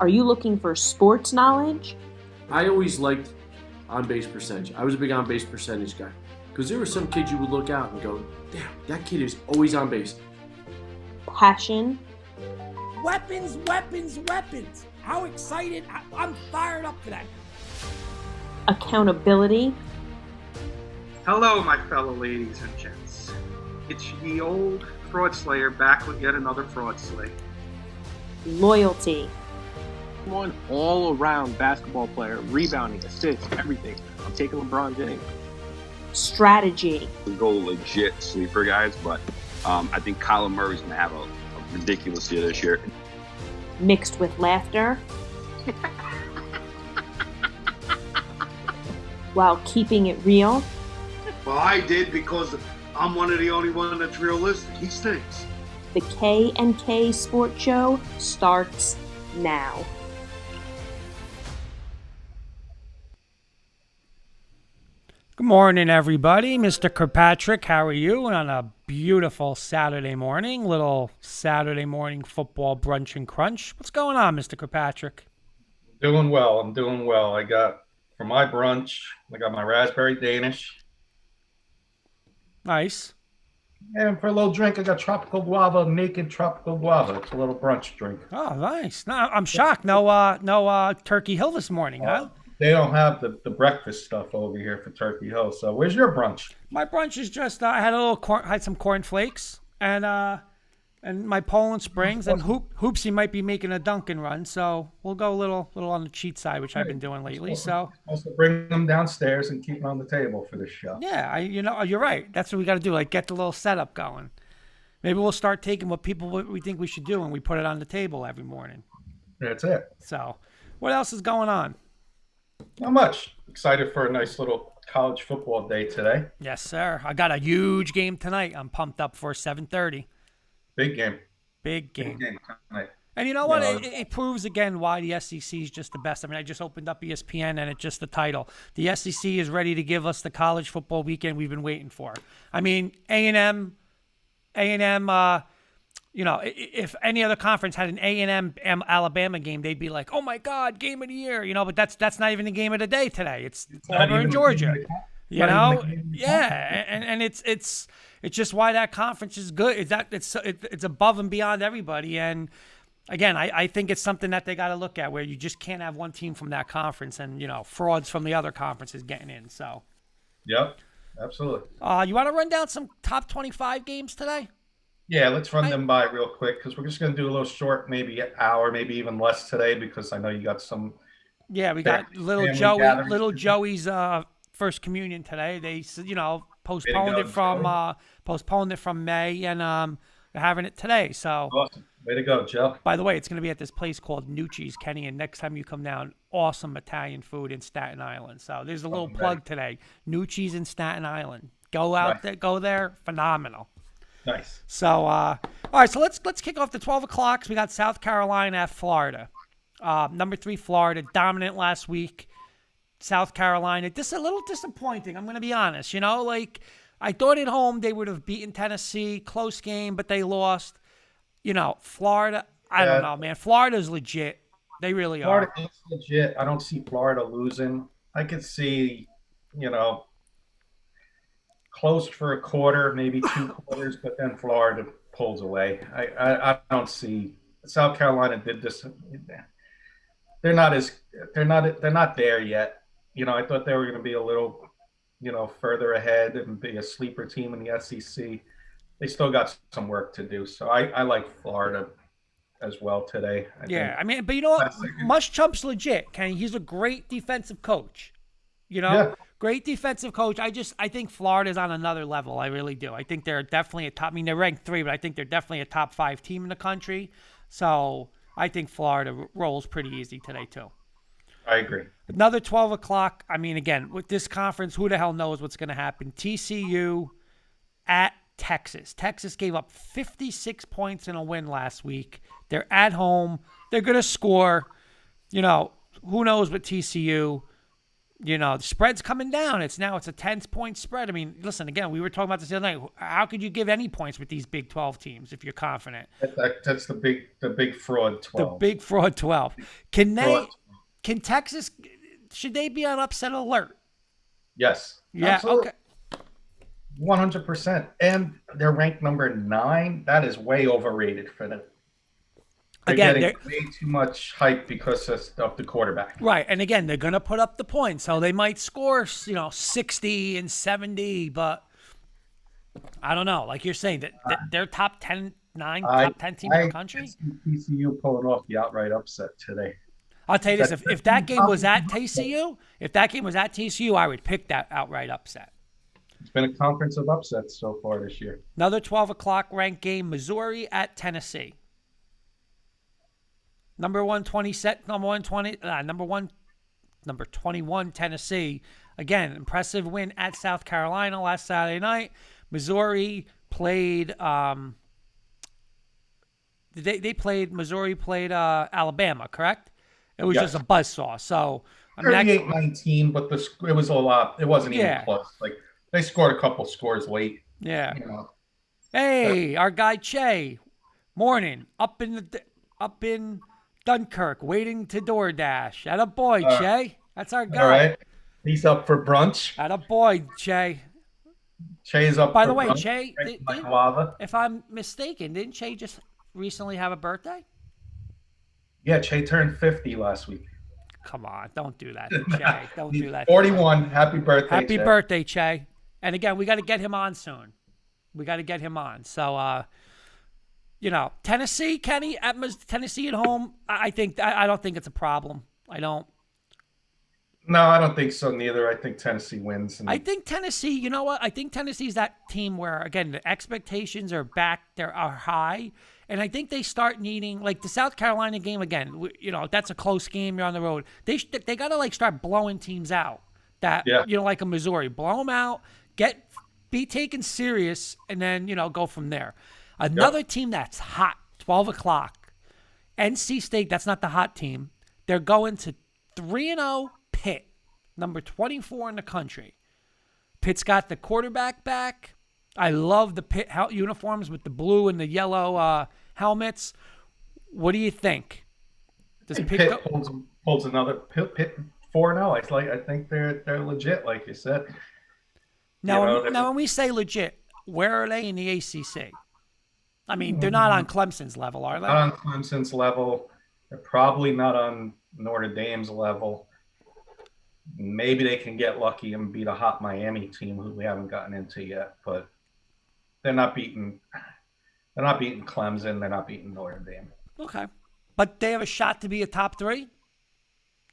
Are you looking for sports knowledge? I always liked on-base percentage. I was a big on-base percentage guy because there were some kids you would look out and go, damn, that kid is always on base. Passion? Weapons, weapons, weapons. How excited. I'm fired up for that. Accountability? Hello, my fellow ladies and gents. It's the old fraud slayer back with yet another fraud slay. Loyalty? One all-around basketball player, rebounding, assists, everything. I'm taking LeBron James. Strategy? We go legit sleeper guys, but I think Kyler Murray's going to have a ridiculous year this year. Mixed with laughter? While keeping it real? Well, I did because I'm one of the only one that's realistic. He stinks. The K&K Sports Show starts now. Good morning, everybody. Mr. Kirkpatrick, how are you? On a beautiful Saturday morning, little Saturday morning football brunch and crunch. What's going on, Mr. Kirkpatrick? Doing well. I'm doing well. I got, for my brunch, I got my raspberry Danish. Nice. And for a little drink, I got tropical guava, naked tropical guava. It's a little brunch drink. Oh, nice. No, I'm shocked. No Turkey Hill this morning, huh? They don't have the breakfast stuff over here for Turkey Hill. So where's your brunch? My brunch is just I had a little had some corn flakes and my Poland Springs, and Hoopsy might be making a Dunkin' run, so we'll go a little on the cheat side, which I've been doing lately. So also bring them downstairs and keep them on the table for this show. Yeah, you're right. That's what we got to do. Like get the little setup going. Maybe we'll start taking what we think we should do and we put it on the table every morning. That's it. So, what else is going on? Not much. Excited for a nice little college football day today. Yes, sir. I got a huge game tonight. I'm pumped up for 7:30. Big game. Big game tonight. And you know what? It proves again why the SEC is just the best. I mean, I just opened up ESPN and it's just the title. The SEC is ready to give us the college football weekend we've been waiting for. I mean, A&M, if any other conference had an A&M Alabama game, they'd be like, "Oh my God, game of the year!" But that's not even the game of the day today. It's Auburn, Georgia. And it's just why that conference is good. It's above and beyond everybody. And again, I think it's something that they got to look at where you just can't have one team from that conference and frauds from the other conferences getting in. So, yep, absolutely. You want to run down some top 25 games today? Yeah, let's run them by real quick because we're just going to do a little short, maybe an hour, maybe even less today because I know you got some. Yeah, we got little Joey's first communion today. They postponed it from May and they're having it today. So awesome. Way to go, Joe. By the way, it's going to be at this place called Nucci's, Kenny, and next time you come down, awesome Italian food in Staten Island. So there's a little plug today. Nucci's in Staten Island. Go out there, go there, phenomenal. Nice. So, all right. So let's kick off the 12 o'clocks. We got South Carolina at Florida. Number 3, Florida, dominant last week. South Carolina, this a little disappointing. I'm going to be honest. I thought at home they would have beaten Tennessee, close game, but they lost. Florida, I don't know, man. Florida's legit. They really are. Florida is legit. I don't see Florida losing. I could see, close for a quarter, maybe 2 quarters, but then Florida pulls away. I don't see South Carolina did this. They're not there yet. I thought they were going to be a little, further ahead and be a sleeper team in the SEC. They still got some work to do. So I like Florida as well today. But you know what? Muschamp's legit, Kenny. He's a great defensive coach. Great defensive coach. I think Florida's on another level. I really do. I think they're definitely a top. I mean, they're ranked 3, but I think they're definitely a top 5 team in the country. So I think Florida rolls pretty easy today too. I agree. Another 12 o'clock. I mean, again, with this conference, who the hell knows what's going to happen? TCU at Texas. Texas gave up 56 points in a win last week. They're at home. They're going to score. Who knows with TCU? The spread's coming down. It's a 10-point spread. I mean, listen, again, we were talking about this the other night. How could you give any points with these Big 12 teams if you're confident? That's the big fraud 12. The big fraud 12. Can Texas, should they be on upset alert? Yes. Yeah. Absolutely. Okay. 100%. And they're ranked number 9. That is way overrated for them. They're getting way too much hype because of the quarterback. Right. And again, they're going to put up the points. So they might score, 60 and 70, but I don't know. Like you're saying, that they're top 10 team in the country. TCU pulling off the outright upset today. I'll tell you this, if that game was at TCU, I would pick that outright upset. It's been a conference of upsets so far this year. Another 12 o'clock ranked game, Missouri at Tennessee. Number 21 Tennessee. Again, impressive win at South Carolina last Saturday night. Missouri played Missouri played Alabama, correct? It was just a buzzsaw. So 38-19, but it was a lot. It wasn't even close. Like they scored a couple scores late. Yeah. Hey, our guy Che, morning up in Dunkirk, waiting to DoorDash. Atta boy, Che. That's our guy. All right. He's up for brunch. Atta boy, Che. Che's up By for the way, brunch. Che, if I'm mistaken, didn't Che just recently have a birthday? Yeah, Che turned 50 last week. Come on, don't do that, Che. Don't do that. 41. Happy birthday, Happy birthday, Che. And again, we got to get him on soon. So, Tennessee, Kenny, Tennessee at home. I don't think it's a problem. I don't. No, I don't think so neither. I think Tennessee wins. I think Tennessee, you know what? I think Tennessee's that team where, again, the expectations are back, are high. And I think they start needing, like the South Carolina game, again, that's a close game. You're on the road. They got to, start blowing teams out. Like a Missouri. Blow them out, be taken serious, and then, go from there. Another team that's hot, 12 o'clock. NC State, that's not the hot team. They're going to 3-0 Pitt, number 24 in the country. Pitt's got the quarterback back. I love the Pitt uniforms with the blue and the yellow helmets. What do you think? Does Pitt holds another Pitt 4-0? I think they're legit, like you said. Now, when we say legit, where are they in the ACC? I mean, they're not on Clemson's level, are they? Not on Clemson's level. They're probably not on Notre Dame's level. Maybe they can get lucky and beat a hot Miami team who we haven't gotten into yet, but they're not beating Clemson. They're not beating Notre Dame. Okay. But they have a shot to be a top 3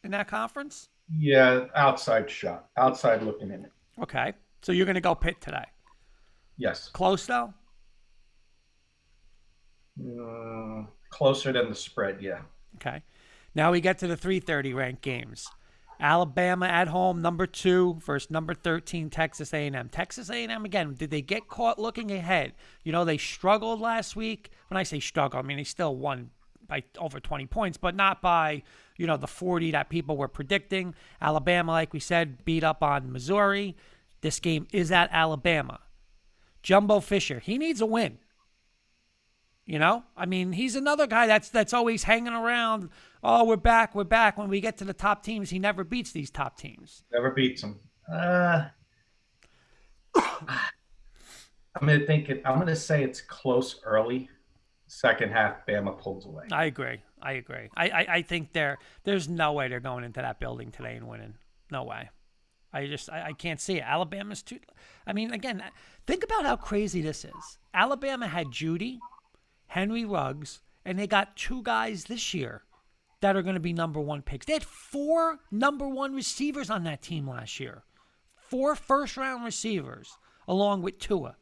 in that conference? Yeah, outside shot. Outside looking in it. Okay. So you're going to go Pitt today? Yes. Close, though? Closer than the spread, yeah. Okay. Now we get to the 3:30 ranked games. Alabama at home, number 2 versus number 13, Texas A&M. Texas A&M, again, did they get caught looking ahead? They struggled last week. When I say struggle, I mean they still won by over 20 points, but not by, the 40 that people were predicting. Alabama, like we said, beat up on Missouri. This game is at Alabama. Jumbo Fisher, he needs a win. I mean, he's another guy that's always hanging around. Oh, we're back. When we get to the top teams, he never beats these top teams. Never beats them. I'm going to say it's close early. Second half, Bama pulls away. I agree. I think there's no way they're going into that building today and winning. No way. I can't see it. Alabama's too. I mean, again, think about how crazy this is. Alabama had Judy, Henry Ruggs, and they got 2 guys this year that are going to be number 1 picks. They had 4 number 1 receivers on that team last year. 4 first-round receivers, along with Tua.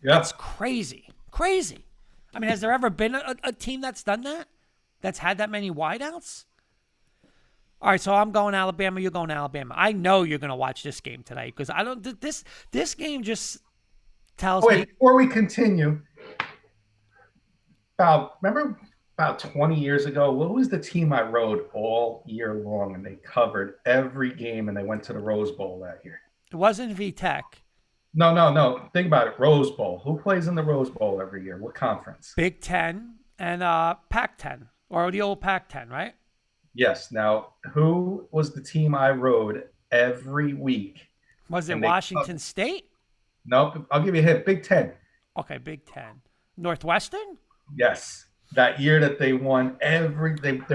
Yep. That's crazy. Crazy. I mean, has there ever been a team that's done that? That's had that many wideouts? All right, so I'm going Alabama. You're going Alabama. I know you're going to watch this game today because I don't. This game just tells me. Before we continue, remember about 20 years ago. What was the team I rode all year long, and they covered every game, and they went to the Rose Bowl that year? It wasn't VTech. No. Think about it. Rose Bowl. Who plays in the Rose Bowl every year? What conference? Big Ten and Pac-10, or the old Pac-10, right? Yes. Now, who was the team I rode every week? Was it Washington State? Nope. I'll give you a hint. Big Ten. Okay, Big Ten. Northwestern? Yes. That year that they won they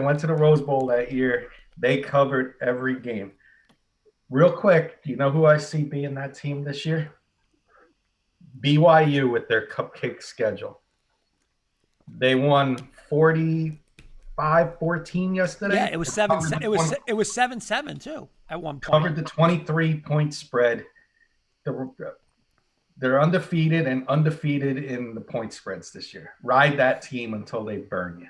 went to the Rose Bowl that year. They covered every game. Real quick, do you know who I see being that team this year? BYU with their cupcake schedule. They won 45-14 yesterday. Yeah, it was 7-7. It was 7-7 too at one point. Covered the 23-point spread. They're undefeated in the point spreads this year. Ride that team until they burn you.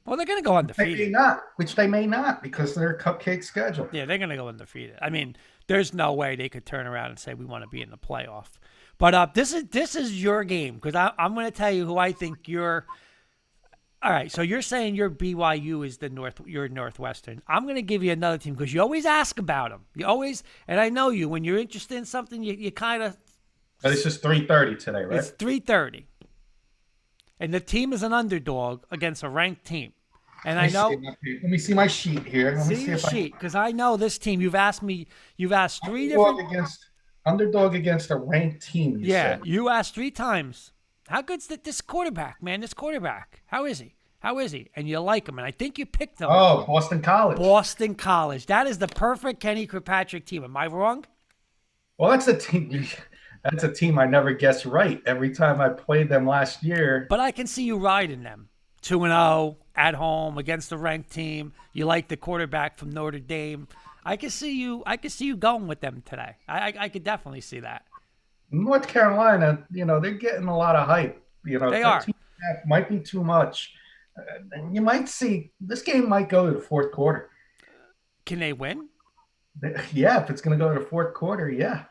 Well, they're going to go undefeated. Which they may not because they're a cupcake schedule. Yeah, they're going to go undefeated. I mean, there's no way they could turn around and say we want to be in the playoff. But this is your game because I'm going to tell you who I think you're. All right, so you're saying your BYU is your Northwestern. I'm going to give you another team because you always ask about them. You always, and I know you when you're interested in something, you kind of. But it's just 3:30 today, right? It's 3:30, and the team is an underdog against a ranked team. And I know. Let me see my sheet here. See your sheet because I know this team. You've asked three different. Underdog against a ranked team. You asked 3 times. How good's this quarterback, man? This quarterback. How is he? And you like him, and I think you picked him. Oh, Boston College. Boston College. That is the perfect Kenny Kirkpatrick team. Am I wrong? Well, that's a team. That's a team I never guess right every time I played them last year. But I can see you riding them. 2-0 at home against a ranked team. You like the quarterback from Notre Dame. I can see you going with them today. I could definitely see that. North Carolina, they're getting a lot of hype. They are. Might be too much. You might see this game might go to the fourth quarter. Can they win? Yeah, if it's going to go to the fourth quarter, yeah.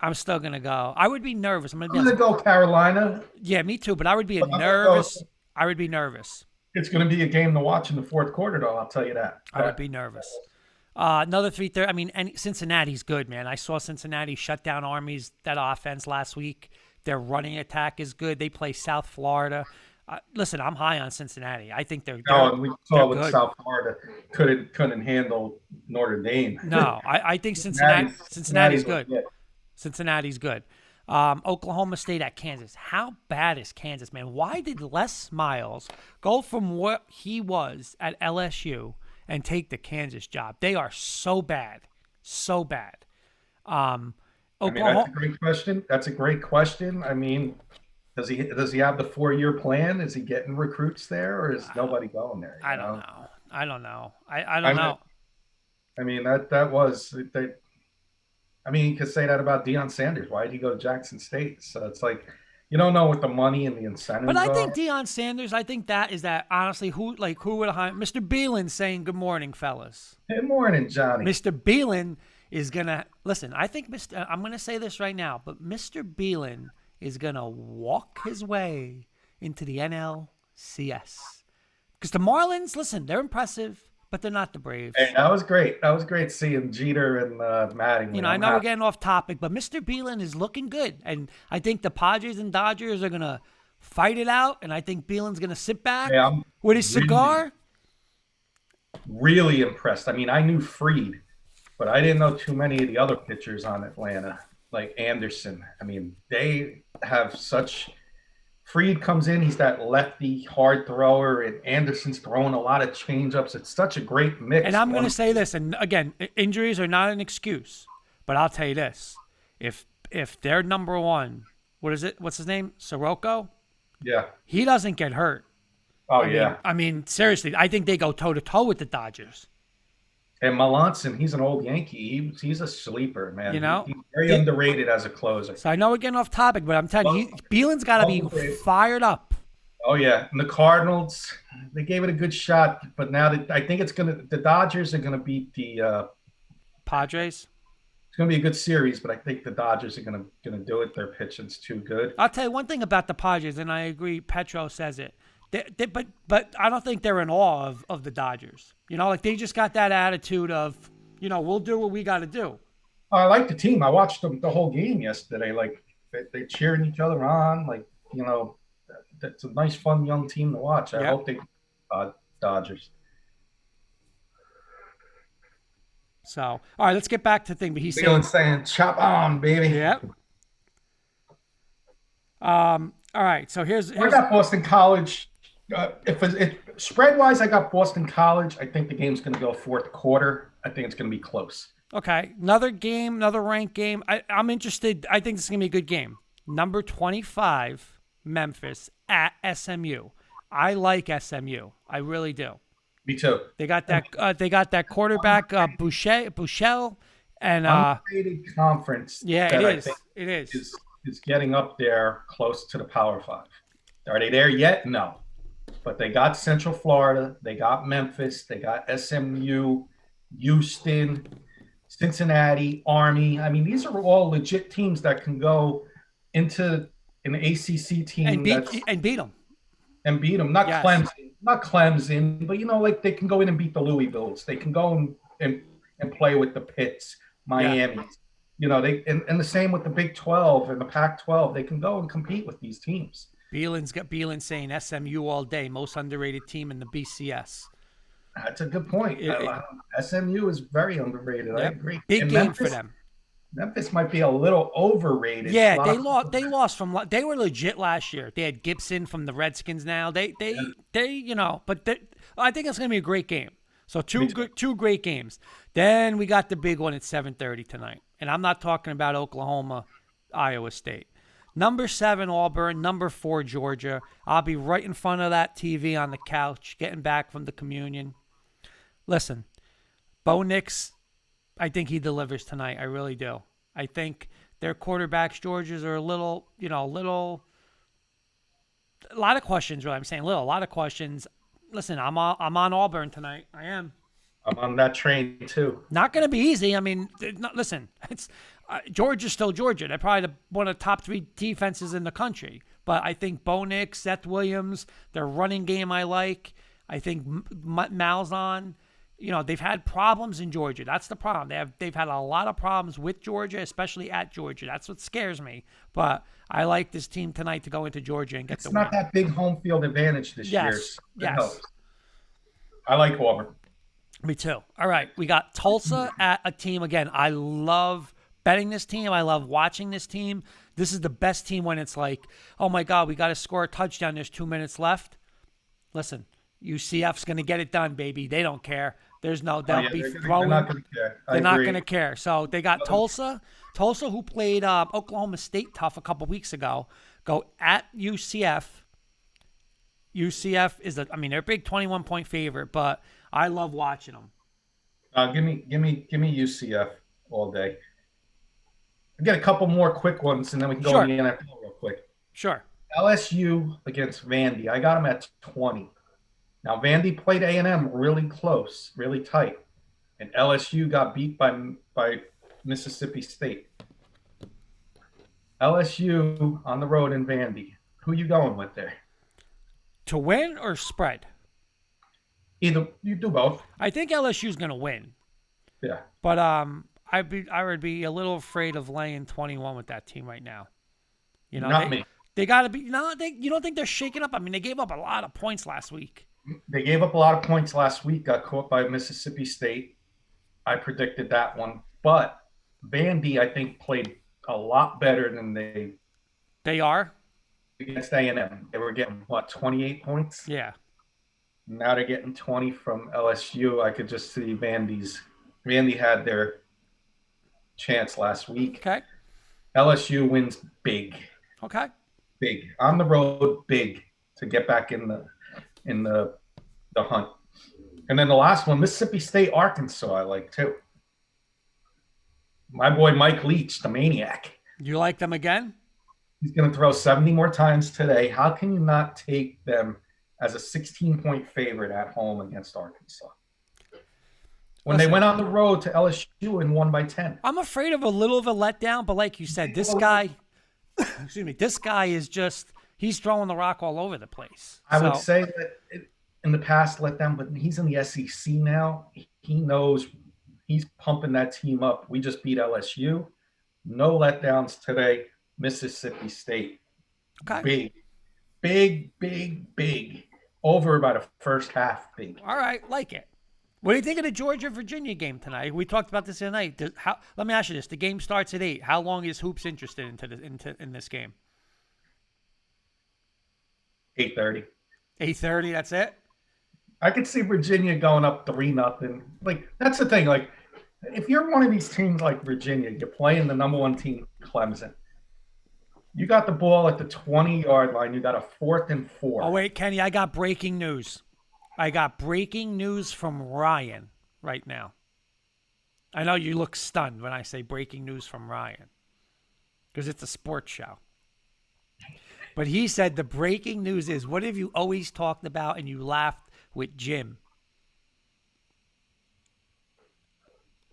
I'm still going to go. I would be nervous. I'm going to go Carolina. Yeah, me too, but I would be nervous. I would be nervous. It's going to be a game to watch in the fourth quarter, though. I'll tell you that. I would be nervous. Another 3-30. I mean, and Cincinnati's good, man. I saw Cincinnati shut down Army's that offense last week. Their running attack is good. They play South Florida. Listen, I'm high on Cincinnati. I think they're good. We saw with South Florida couldn't handle Notre Dame. No, I think Cincinnati's good. Cincinnati's good. Oklahoma State at Kansas. How bad is Kansas, man? Why did Les Miles go from what he was at LSU and take the Kansas job? They are so bad. So bad. That's a great question. That's a great question. I mean, does he have the 4-year plan? Is he getting recruits there, or is nobody going there? I don't know. I don't know. I mean, that was. You could say that about Deion Sanders. Why did he go to Jackson State? So it's like, you don't know what the money and the incentives are. But I think Deion Sanders, honestly, who would have hired Mr. Beelan saying good morning, fellas. Good morning, Johnny. Mr. Beelan is gonna listen. I think I'm gonna say this right now, but Mr. Beelan is gonna walk his way into the NLCS because the Marlins, listen, they're impressive. But they're not the Braves. Hey, that was great. That was great seeing Jeter and Mattingly. I know we're getting off topic, but Mr. Beelan is looking good. And I think the Padres and Dodgers are going to fight it out. And I think Beelan's going to sit back with his cigar. Really impressed. I mean, I knew Fried, but I didn't know too many of the other pitchers on Atlanta, like Anderson. I mean, they have such... Fried comes in, he's that lefty hard thrower, and Anderson's throwing a lot of changeups. It's such a great mix. And I'm going to say this, and again, injuries are not an excuse, but I'll tell you this: if they're number one, what's his name, Soroka? Yeah, he doesn't get hurt. I mean, seriously, I think they go toe to toe with the Dodgers. And Melanson, he's an old Yankee. He's a sleeper, man. He's very underrated as a closer. So I know we're getting off topic, but I'm telling you, Beelan's got to be fired up. Oh, yeah. And the Cardinals, they gave it a good shot, but now I think the Dodgers are going to beat the Padres. It's going to be a good series, but I think the Dodgers are going to do it. Their pitching's too good. I'll tell you one thing about the Padres, and I agree. Petro says it. But I don't think they're in awe of the Dodgers. You know, like they just got that attitude of, you know, we'll do what we got to do. I like the team. I watched them the whole game yesterday. Like they cheering each other on. Like, you know, that's a nice, fun young team to watch. I hope they Dodgers. So, all right, let's get back to the thing. But he's saying, "Chop on, baby." Yep. All right. So here's I got Boston College. If spread wise, I got Boston College. I think the game's going to go fourth quarter. I think it's going to be close. Okay, another game, another ranked game. I'm interested. I think this is going to be a good game. Number 25, Memphis at SMU. I like SMU. I really do. Me too. They got that. They got that quarterback Buechele, and underrated conference. Yeah, it is. It is getting up there close to the Power Five. Are they there yet? No, but they got Central Florida. They got Memphis. They got SMU, Houston, Cincinnati, Army. I mean, these are all legit teams that can go into an ACC team and beat them. And beat them. Not Clemson, but, you know, like they can go in and beat the Louisvilles. They can go and play with the Pitts, Miami. Yeah. You know, and the same with the Big 12 and the Pac-12. They can go and compete with these teams. Beelin's saying SMU all day, most underrated team in the BCS. That's a good point. SMU is very underrated. Yep. I agree. Big game Memphis, for them. Memphis might be a little overrated. Yeah, they lost from. They were legit last year. They had Gibson from the Redskins. Now they you know, but I think it's going to be a great game. So two great games. Then we got the big one at 7:30 tonight, and I'm not talking about Oklahoma, Iowa State. Number 7, Auburn. Number 4, Georgia. I'll be right in front of that TV on the couch, getting back from the communion. Listen, Bo Nix, I think he delivers tonight. I really do. I think their quarterbacks, Georgia's, are a lot of questions, really. I'm saying a lot of questions. Listen, I'm on Auburn tonight. I am. I'm on that train, too. Not going to be easy. I mean, listen, it's Georgia's still Georgia. They're probably one of the top 3 defenses in the country. But I think Bo Nix, Seth Williams, their running game I like. I think Malzahn. You know, they've had problems in Georgia. That's the problem. They've had a lot of problems with Georgia, especially at Georgia. That's what scares me. But I like this team tonight to go into Georgia and get the win. It's not that big home field advantage this year. Yes. I like Auburn. Me too. All right. We got Tulsa at a team. Again, I love betting this team. I love watching this team. This is the best team when it's like, oh, my God, we got to score a touchdown. There's 2 minutes left. Listen, UCF's going to get it done, baby. They don't care. They'll be throwing. They're not going to care. They're not going to care. So they got Tulsa, who played Oklahoma State tough a couple weeks ago, go at UCF. UCF is they're a big 21-point favorite, but I love watching them. Give me UCF all day. I get a couple more quick ones, and then we can go in the NFL real quick. Sure. LSU against Vandy. I got them at 20. Now, Vandy played A&M really close, really tight, and LSU got beat by Mississippi State. LSU on the road in Vandy. Who you going with there? To win or spread? Either. You do both. I think LSU's going to win. Yeah. But I would be a little afraid of laying 21 with that team right now. You know, Not me. They got to be. You don't think they're shaking up? I mean, they gave up a lot of points last week. They gave up a lot of points last week, got caught by Mississippi State. I predicted that one. But Vandy, I think, played a lot better than they are against A&M. They were getting, 28 points? Yeah. Now they're getting 20 from LSU. I could just see Vandy had their chance last week. Okay. LSU wins big. Okay. Big. On the road, big to get back in the hunt. And then the last one, Mississippi State, Arkansas, I like too. My boy Mike Leach, the maniac. You like them again? He's going to throw 70 more times today. How can you not take them as a 16-point favorite at home against Arkansas? When they went on the road to LSU and won by 10. I'm afraid of a little of a letdown, but like you said, this guy, this guy is just, He's throwing the rock all over the place. I would say that in the past, let them, but he's in the SEC now. He knows he's pumping that team up. We just beat LSU. No letdowns today. Mississippi State. Okay. Big. Over by the first half. Big. All right, like it. What do you think of the Georgia-Virginia game tonight? We talked about this the other night. Let me ask you this: the game starts at 8. How long is Hoops interested in this game? 8:30. 8:30. That's it. I could see Virginia going up 3-0. Like, that's the thing. Like, if you're one of these teams like Virginia, you're playing the number one team, Clemson. You got the ball at the 20-yard line. You got a 4th and 4. Oh wait, Kenny, I got breaking news. I got breaking news from Ryan right now. I know you look stunned when I say breaking news from Ryan because it's a sports show. But he said the breaking news is, what have you always talked about and you laughed with Jim?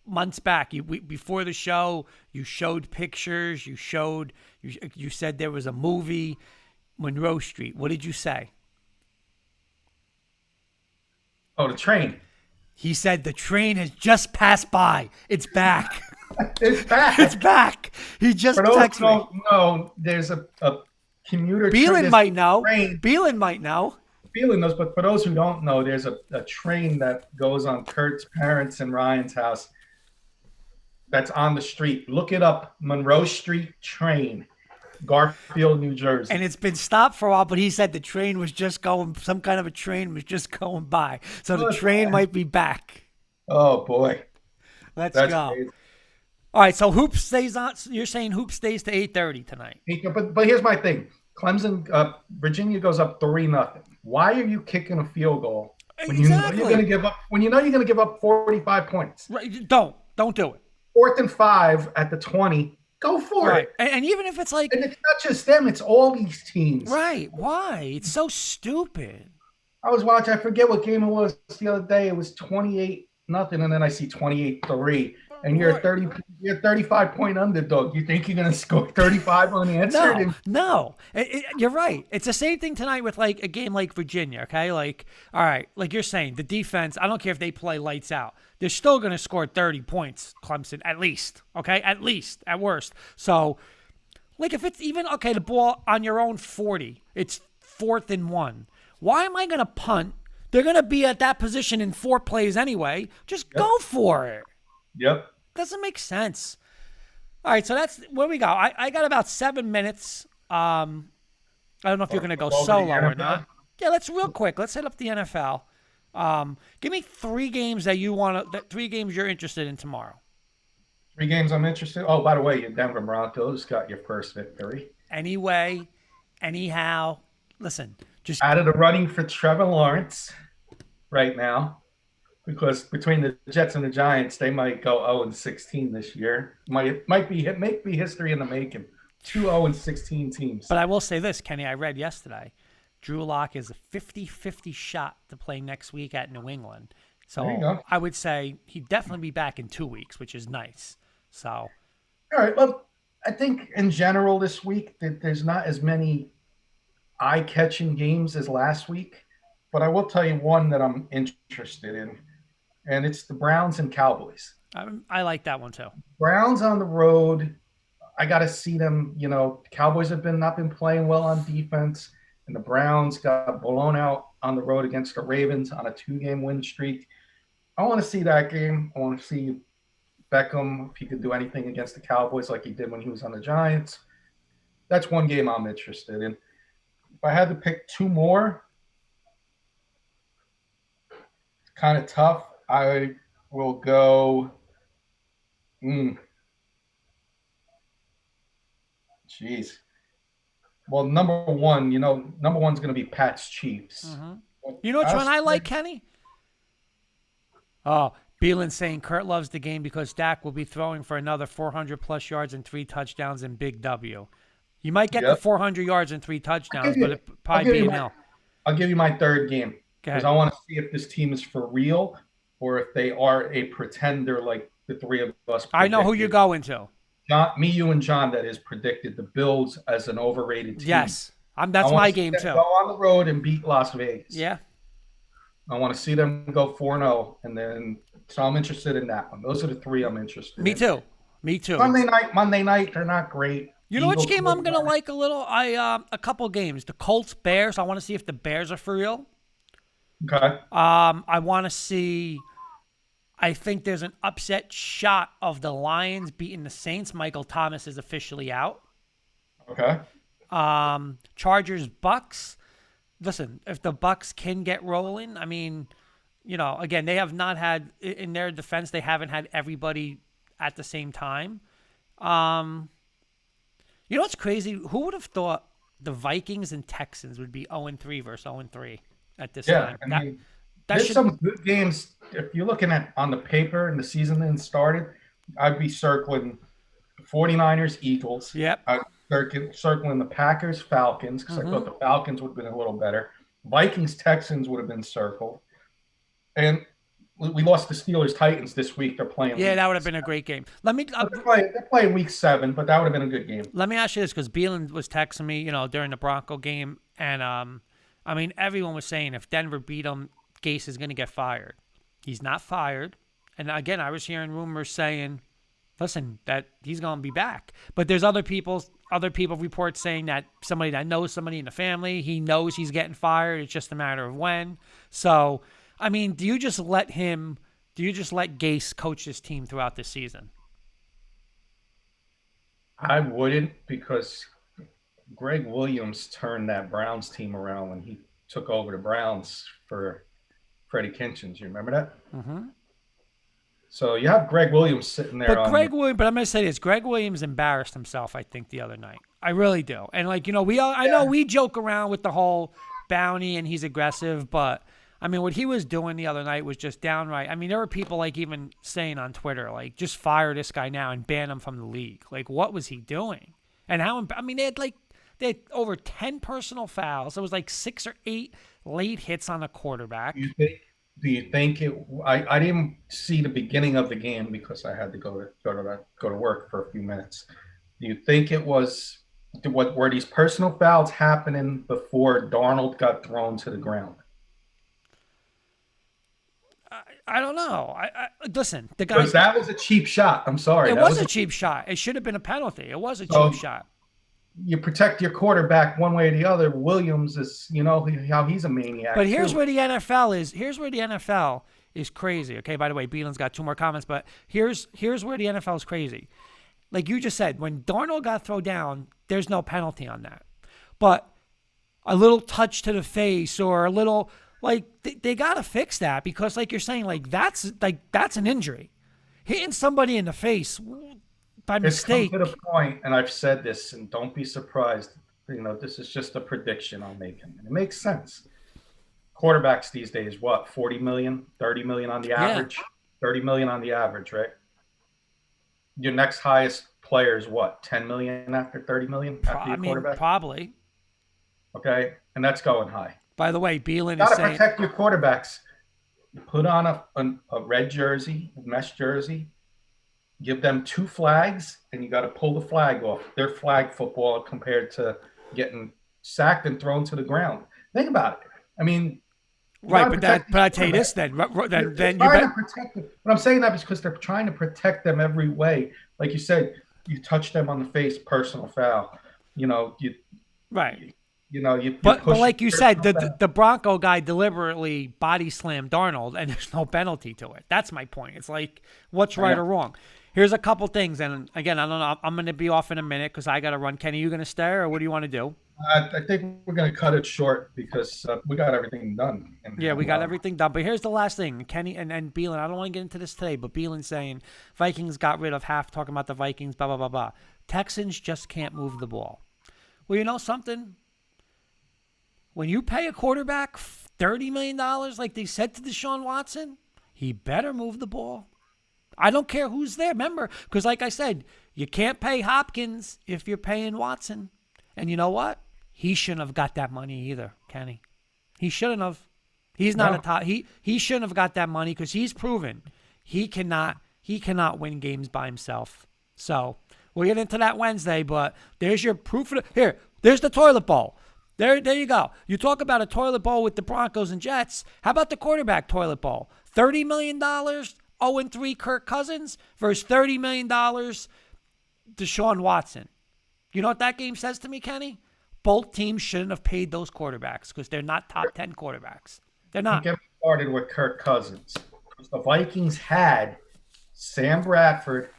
Months back, before the show, you showed pictures. You said there was a movie, Monroe Street. What did you say? Oh, the train. He said the train has just passed by. It's back. It's back. It's back. He just texted me. No, there's a commuter. Beelan might know. Train. Beelan might know. Beelan knows, but for those who don't know, there's a train that goes on Kurt's parents and Ryan's house. That's on the street. Look it up. Monroe Street train, Garfield, New Jersey. And it's been stopped for a while, but he said the train was just going, some kind of a train was just going by. So the train might be back. Oh, boy. Let's go. Crazy. All right, so Hoops stays on. You're saying Hoops stays to 8:30 tonight. But here's my thing. Clemson, Virginia goes up 3-0. Why are you kicking a field goal when you know you're going to give up? When you know you're going to give up 45 points? Right, don't do it. 4th and 5 at the 20. Go for it. And even if it's like, and it's not just them; it's all these teams. Right? Why? It's so stupid. I was watching. I forget what game it was the other day. It was 28-0, and then I see 28-3. And you're a 35-point underdog. You think you're going to score 35 unanswered? No. You're right. It's the same thing tonight with like a game like Virginia, okay? Like, all right, like you're saying, the defense, I don't care if they play lights out. They're still going to score 30 points, Clemson, at least, okay? At least, at worst. So, like if it's even, okay, the ball on your own 40, it's 4th and 1. Why am I going to punt? They're going to be at that position in 4 plays anyway. Just go for it. Yep. Doesn't make sense. All right, so that's where we go. I got about 7 minutes. I don't know if you're going to go solo or not. Yeah, let's real quick. Let's hit up the NFL. Give me 3 games that you want to. 3 games you're interested in tomorrow. 3 games I'm interested. Oh, by the way, your Denver Broncos got your first victory. Anyway, anyhow, listen. Just out of the running for Trevor Lawrence right now. Because between the Jets and the Giants, they might go 0-16 this year. Might be history in the making. 2 0-16 teams. But I will say this, Kenny. I read yesterday, Drew Lock is a 50-50 shot to play next week at New England. So I would say he'd definitely be back in 2 weeks, which is nice. So, all right. Well, I think in general this week that there's not as many eye-catching games as last week. But I will tell you one that I'm interested in. And it's the Browns and Cowboys. I like that one too. Browns on the road. I got to see them. You know, Cowboys have not been playing well on defense, and the Browns got blown out on the road against the Ravens on a 2-game win streak. I want to see that game. I want to see Beckham, if he could do anything against the Cowboys like he did when he was on the Giants. That's one game I'm interested in. If I had to pick 2 more, kind of tough. I will go. Jeez. Well, number one's going to be Pats Chiefs. Mm-hmm. You know which one I like, Kenny? Oh, Beelan saying Kurt loves the game because Dak will be throwing for another 400-plus yards and 3 touchdowns in Big W. You might get the 400 yards and 3 touchdowns, but it probably be a nil. I'll give you my 3rd game because I want to see if this team is for real or if they are a pretender like the 3 of us predicted. I know who you're going to. John, me, you, and John, that is predicted the Bills as an overrated team. Yes, That's I wanna my see game them too. Go on the road and beat Las Vegas. Yeah. I want to see them go 4-0, and then so I'm interested in that one. Those are the three I'm interested Me in. too. Me too. Monday night, they're not great. You know which Eagles, game I'm gonna 49ers. like a little? A couple games. The Colts Bears. I want to see if the Bears are for real. Okay. I want to see. I think there's an upset shot of the Lions beating the Saints. Michael Thomas is officially out. Okay. Chargers Bucks. Listen, if the Bucks can get rolling, I mean, again, they have not had in their defense. They haven't had everybody at the same time. You know what's crazy? Who would have thought the Vikings and Texans would be 0-3 versus 0-3 at this time? I mean, there's some good games. If you're looking at on the paper and the season then started, I'd be circling 49ers, Eagles. Yep. I'd circling the Packers, Falcons, because I thought the Falcons would have been a little better. Vikings, Texans would have been circled. And we lost the Steelers, Titans this week. They're playing. Yeah, that would have been a great game. They're playing week 7, but that would have been a good game. Let me ask you this, because Beelan was texting me, during the Bronco game, and I mean, everyone was saying if Denver beat them, Gase is going to get fired. He's not fired, and again, I was hearing rumors saying, listen, that he's going to be back. But there's other people report saying that somebody that knows somebody in the family, he knows he's getting fired. It's just a matter of when. So, I mean, do you just let Gase coach his team throughout the season? I wouldn't, because Greg Williams turned that Browns team around when he took over the Browns for Freddie Kitchens. You remember that? Mm-hmm. So you have Greg Williams sitting there. But I'm going to say this: Greg Williams embarrassed himself, I think, the other night. I really do. And I know we joke around with the whole bounty and he's aggressive, but I mean, what he was doing the other night was just downright. I mean, there were people even saying on Twitter, just fire this guy now and ban him from the league. What was he doing? And they had over 10 personal fouls. It was 6 or 8 late hits on a quarterback. Do you think it? I didn't see the beginning of the game because I had to go to work for a few minutes. Do you think it was? Were these personal fouls happening before Darnold got thrown to the ground? I don't know. Listen, the guy. Because that was a cheap shot. I'm sorry. It was a cheap shot. It should have been a penalty. It was a cheap shot. You protect your quarterback one way or the other. Williams is, how he's a maniac. But here's where the NFL is. Here's where the NFL is crazy. Okay. By the way, Beelan's got 2 more comments, but here's where the NFL is crazy. Like you just said, when Darnold got thrown down, there's no penalty on that. But a little touch to the face or a little. They got to fix that, because you're saying, that's an injury. Hitting somebody in the face by mistake. It's come to the point, and I've said this, and don't be surprised. This is just a prediction I'm making. And it makes sense. Quarterbacks these days, what, 40 million, 30 million on the average? 30 million on the average, right? Your next highest player is what, 10 million after 30 million after your quarterback? Probably. Okay, and that's going high. By the way, Beelan is saying... You got to protect your quarterbacks. You put on a red jersey, a mesh jersey, give them 2 flags, and you got to pull the flag off. They're flag football compared to getting sacked and thrown to the ground. Think about it. I mean... Right, but I tell you this then. Then you better protect them. But I'm saying that because they're trying to protect them every way. Like you said, you touch them on the face, personal foul. Right. But like you said, the Bronco guy deliberately body slammed Darnold, and there's no penalty to it. That's my point. It's what's right or wrong. Here's a couple things, and again, I don't know. I'm going to be off in a minute because I got to run. Kenny, you going to stay, or what do you want to do? I think we're going to cut it short because we got everything done. Yeah, we got everything done. But here's the last thing. Kenny and Beelan, I don't want to get into this today, but Beelan's saying Vikings got rid of half, talking about the Vikings, blah, blah, blah, blah. Texans just can't move the ball. Well, you know something? When you pay a quarterback $30 million like they said to Deshaun Watson, he better move the ball. I don't care who's there. Remember, because like I said, you can't pay Hopkins if you're paying Watson. And you know what? He shouldn't have got that money either, Kenny. He shouldn't have. He's not a top. He shouldn't have got that money because he's proven he cannot win games by himself. So we'll get into that Wednesday, but there's your proof. Here, there's the toilet bowl. There you go. You talk about a toilet bowl with the Broncos and Jets. How about the quarterback toilet bowl? $30 million, 0-3 Kirk Cousins versus $30 million Deshaun Watson. You know what that game says to me, Kenny? Both teams shouldn't have paid those quarterbacks because they're not top 10 quarterbacks. They're not. Get started with Kirk Cousins. The Vikings had Sam Bradford.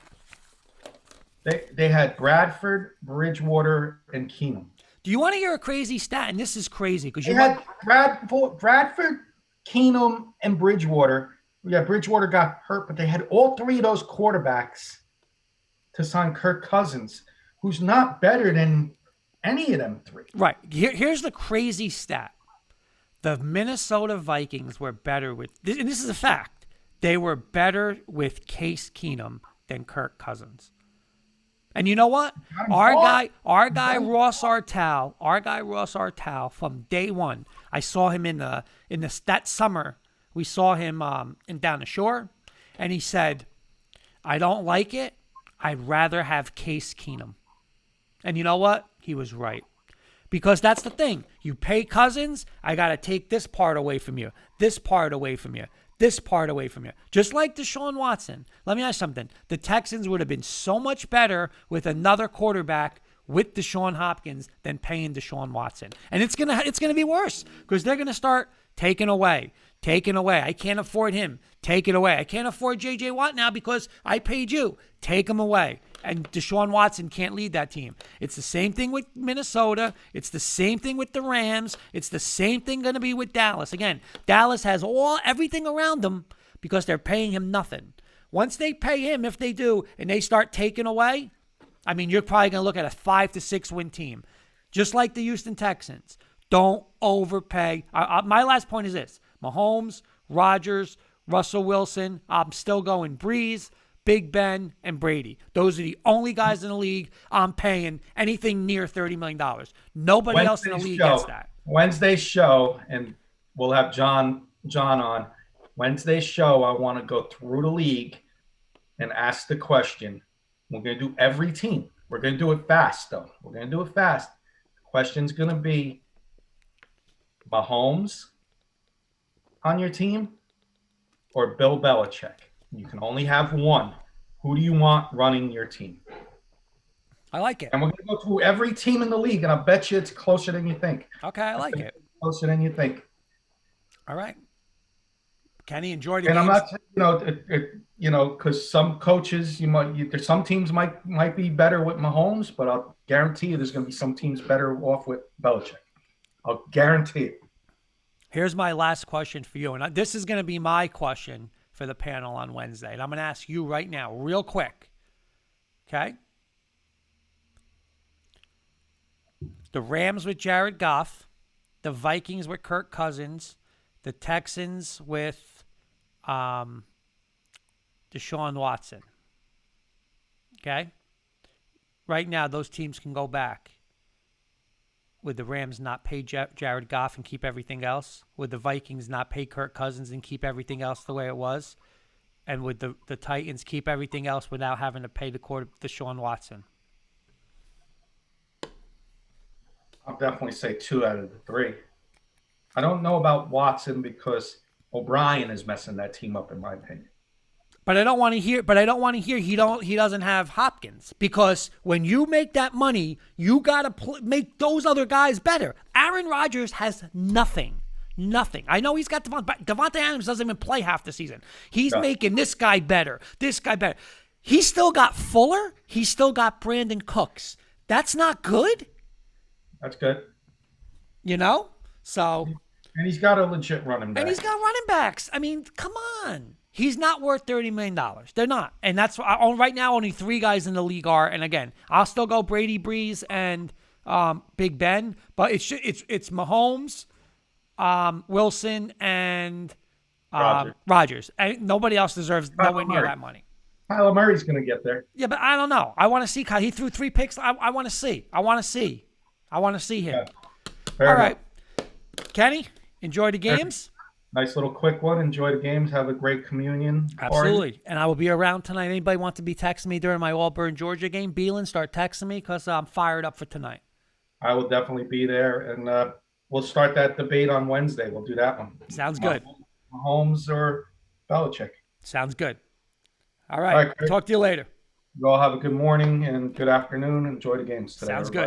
They had Bradford, Bridgewater, and Keenum. Do you want to hear a crazy stat? And this is crazy because They had Bradford, Keenum, and Bridgewater. Yeah, Bridgewater got hurt, but they had all three of those quarterbacks to sign Kirk Cousins, who's not better than any of them three. Right. Here's the crazy stat. The Minnesota Vikings were better with, and this is a fact, they were better with Case Keenum than Kirk Cousins. And you know what? Our guy Ross Artal from day one. I saw him that summer. We saw him down the shore, and he said, "I don't like it. I'd rather have Case Keenum." And you know what? He was right. Because that's the thing. You pay Cousins, I got to take this part away from you, this part away from you, this part away from you. Just like Deshaun Watson. Let me ask you something. The Texans would have been so much better with another quarterback with Deshaun Hopkins than paying Deshaun Watson. And it's gonna be worse because they're going to start taking away. I can't afford him. Take it away. I can't afford J.J. Watt now because I paid you. Take him away. And Deshaun Watson can't lead that team. It's the same thing with Minnesota. It's the same thing with the Rams. It's the same thing going to be with Dallas. Again, Dallas has everything around them because they're paying him nothing. Once they pay him, if they do, and they start taking away, I mean, you're probably going to look at a 5 to 6 win team. Just like the Houston Texans. Don't overpay. My last point is this. Mahomes, Rodgers, Russell Wilson. I'm still going Breeze, Big Ben, and Brady. Those are the only guys in the league I'm paying anything near $30 million. Nobody else in the league gets that. Wednesday's show, and we'll have John on. Wednesday's show, I want to go through the league and ask the question. We're going to do every team. We're going to do it fast, though. We're going to do it fast. The question's going to be Mahomes on your team or Bill Belichick? You can only have one. Who do you want running your team? I like it. And we're going to go through every team in the league, and I bet you it's closer than you think. Okay, I like it. Closer than you think. All right. Kenny, enjoy the and games. I'm not, because some coaches, some teams might be better with Mahomes, but I'll guarantee you there's going to be some teams better off with Belichick. I'll guarantee it. Here's my last question for you, and this is going to be my question for the panel on Wednesday, and I'm going to ask you right now, real quick. Okay? The Rams with Jared Goff, the Vikings with Kirk Cousins, the Texans with Deshaun Watson. Okay? Right now, those teams can go back. Would the Rams not pay Jared Goff and keep everything else? Would the Vikings not pay Kirk Cousins and keep everything else the way it was? And would the Titans keep everything else without having to pay Deshaun Watson? I'll definitely say 2 out of the 3. I don't know about Watson because O'Brien is messing that team up, in my opinion. But I don't want to hear he doesn't have Hopkins, because when you make that money, you got to make those other guys better. Aaron Rodgers has nothing. I know he's got Devontae Adams doesn't even play half the season. He's making this guy better. He's still got Fuller. He's still got Brandon Cooks. That's not good. That's good. So. And he's got a legit running back. And he's got running backs. I mean, come on. He's not worth $30 million. They're not. And that's right now only 3 guys in the league are. And again, I'll still go Brady, Breeze, and Big Ben. But it's Mahomes, Wilson, and Rodgers. And nobody else deserves nowhere near that money. Kyler Murray's going to get there. Yeah, but I don't know. I want to see Kyle. He threw 3 picks. I want to see. I want to see him. Yeah. All right. Kenny, enjoy the games. Nice little quick one. Enjoy the games. Have a great communion. Absolutely. Party. And I will be around tonight. Anybody want to be texting me during my Auburn, Georgia game? Beelan, start texting me because I'm fired up for tonight. I will definitely be there, and we'll start that debate on Wednesday. We'll do that one. Sounds good. Mahomes or Belichick. Sounds good. All All right. right, Chris. Talk to you later. You all have a good morning and good afternoon. Enjoy the games today. Sounds everybody. good.